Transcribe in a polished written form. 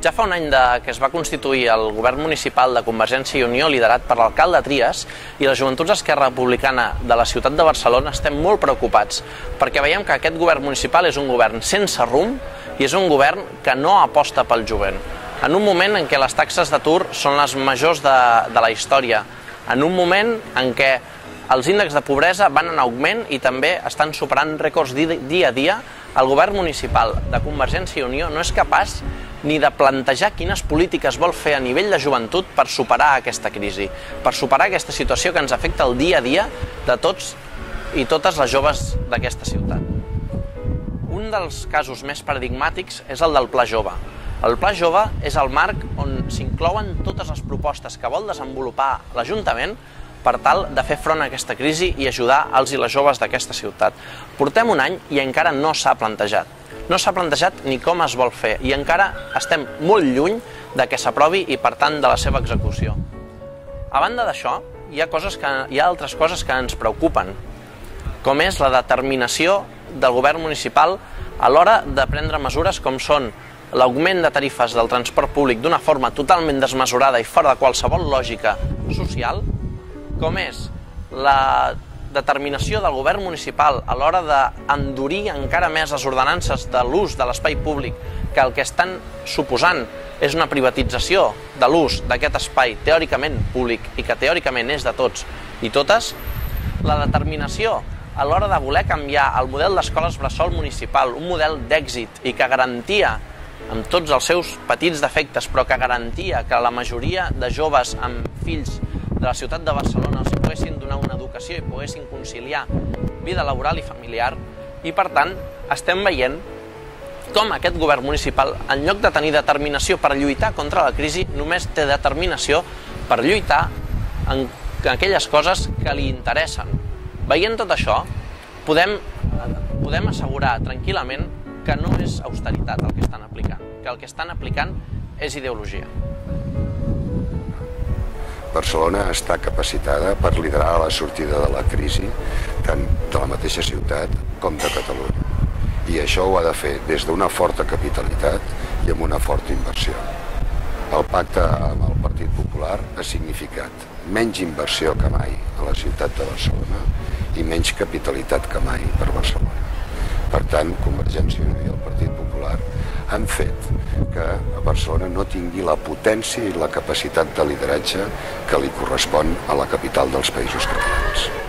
Ja fa un any que es va constituir el govern municipal de Convergència i Unió liderat per l'alcalde Trias i les Joventuts Esquerra Republicana de la ciutat de Barcelona estem molt preocupats perquè veiem que aquest govern municipal és un govern sense rumb i és un govern que no aposta pel jovent. En un moment en què les taxes d'atur són les majors de la història, en un moment en què els índexs de pobresa van en augment i també estan superant rècords dia a dia, el govern municipal de Convergència i Unió no és capaç ni de plantejar quines polítiques vol fer a nivell de joventut per superar aquesta crisi, per superar aquesta situació que ens afecta el dia a dia de tots i totes les joves d'aquesta ciutat. Un dels casos més paradigmàtics és el del Pla Jove. El Pla Jove és el marc on s'inclouen totes les propostes que vol desenvolupar l'Ajuntament per tal de fer front a aquesta crisi i ajudar els i les joves d'aquesta ciutat. Portem un any i encara no s'ha plantejat. No s'ha plantejat ni com es vol fer i encara estem molt lluny de que s'aprovi i, per tant, de la seva execució. A banda d'això, hi ha altres coses que ens preocupen, com és la determinació del govern municipal a l'hora de prendre mesures com són l'augment de tarifes del transport públic d'una forma totalment desmesurada i fora de qualsevol lògica social, com és la determinació del govern municipal a l'hora d'endurir encara més les ordenances de l'ús de l'espai públic, que el que estan suposant és una privatització de l'ús d'aquest espai teòricament públic i que teòricament és de tots i totes, la determinació a l'hora de voler canviar el model d'escoles bressol municipal, un model d'èxit i que garantia, amb tots els seus petits defectes, però que garantia que la majoria de joves amb fills de la ciutat de Barcelona els poguessin donar una educació i poguessin conciliar vida laboral i familiar, i per tant estem veient com aquest govern municipal, en lloc de tenir determinació per lluitar contra la crisi, només té determinació per lluitar en aquelles coses que li interessen. Veient tot això, podem assegurar tranquil·lament que no és austeritat el que estan aplicant, que el que estan aplicant és ideologia. Barcelona està capacitada per liderar la sortida de la crisi tant de la mateixa ciutat com de Catalunya. I això ho ha de fer des d'una forta capitalitat i amb una forta inversió. El pacte amb el Partit Popular ha significat menys inversió que mai a la ciutat de Barcelona i menys capitalitat que mai per Barcelona. Per tant, Convergència i Unió i el Partit Popular han fet que Barcelona no tingui la potència i la capacitat de lideratge que li correspon a la capital dels Països Catalans.